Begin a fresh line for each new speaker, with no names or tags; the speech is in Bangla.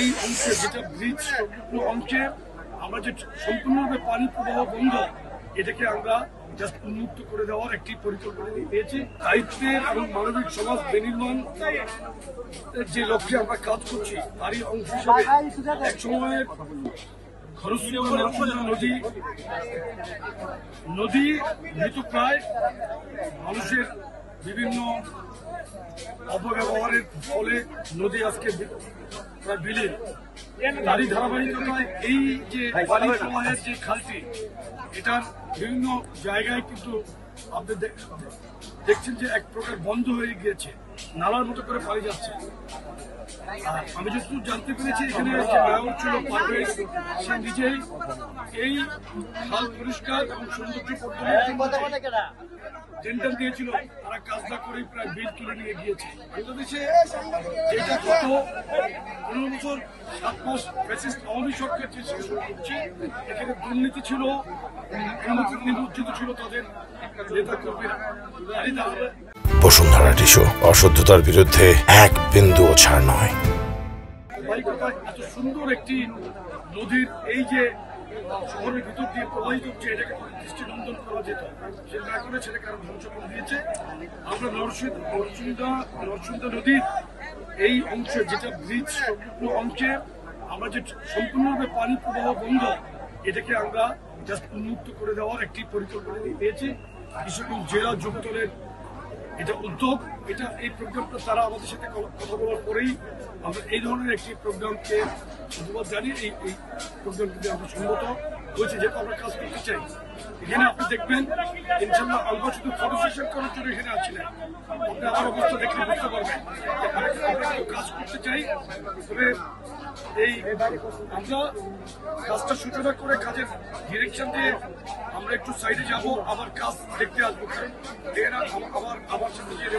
এই অংশে যেটা ব্রিজ সংলগ্ন অংশে আমরা যে সম্পূর্ণভাবে পানি প্রবাহ বন্ধ, এটাকে আমরা জাস্ট উন্মুক্ত করে দেওয়ার একটি পরিকল্পনা নিয়েছি। দায়িত্বের এবং মানবিক সমাজ বিনির্মাণ যে লক্ষ্যে আমরা কাজ করছি তারই অংশ হিসেবে এক সময়ের খরস্রোতা নদী মৃতপ্রায়, মানুষের বিভিন্ন অপব্যবহারের ফলে নদী আজকে প্রায় বিলীন। তারই ধারাবাহিকতায় এই যে পানি প্রবাহের যে খালটি, এটার বিভিন্ন জায়গায় কিন্তু আপনি দেখছেন যে এক প্রকার বন্ধ হয়ে গিয়েছে, নালার মতো করে পানি যাচ্ছে। আমি যতটুকু জানতে পেরেছি এখানে যে মেয়র ছিল পারভেজ, সে নিজেই এই খাল পরিষ্কার এবং সৌন্দর্য বর্ধনের টেন্ডার দিয়েছিল, তারা কাজ না করে প্রায় বিল তুলে নিয়ে গিয়েছে। বাংলাদেশে যেটা গত 15 বছর 7 মাস ফ্যাসিস্ট আওয়ামী সরকার যে শাসন করছে, এখানে দুর্নীতি ছিল, নিমজ্জিত ছিল তাদের নেতা কর্মীরা।
বসুন্ধরা টিস্যু, অশুদ্ধতার বিরুদ্ধে এক বিন্দুও ছাড় নয়।
এত সুন্দর একটি নদীর এই যে শহরের ভিতর দিয়ে প্রবাহিত হচ্ছে, এটাকে দৃষ্টিনন্দন করা যেত, সেটা না করে সেটাকে আরো ধ্বংস করে দিয়েছে। আমরা নরসুন্দা নদীর এই অংশে যেটা ব্রিজ সংলগ্ন অংশে আমরা যে সম্পূর্ণভাবে পানি প্রবাহ বন্ধ, এটাকে আমরা জাস্ট উন্মুক্ত করে দেওয়ার একটি পরিকল্পনা নিয়েছি। কিশোরগঞ্জ জেলা যুব দলের এটা উদ্যোগ, এটা এই প্রোগ্রামটা তারা আমাদের সাথে কথা বলার পরেই আমরা এই ধরনের একটি প্রোগ্রামকে ধন্যবাদ জানিয়ে এই প্রোগ্রামটিতে আমরা সম্মত হয়েছে, যেহেতু আমরা কাজ করতে চাই। এখানে আপনি দেখবেন ইনশাল্লাহ আমরা শুধু ফটো সেশন করার জন্য এখানে আছি না, আপনি আমার অবস্থা দেখলে বুঝতে পারবেন আমরা কাজ করতে চাই। তবে এই আমরা কাজটা সূচনা করে কাজের ডিরেকশন দিয়ে আমরা একটু সাইডে যাব, আবার কাজ দেখতে আসবো, কারণ এরা আমার সাথে যে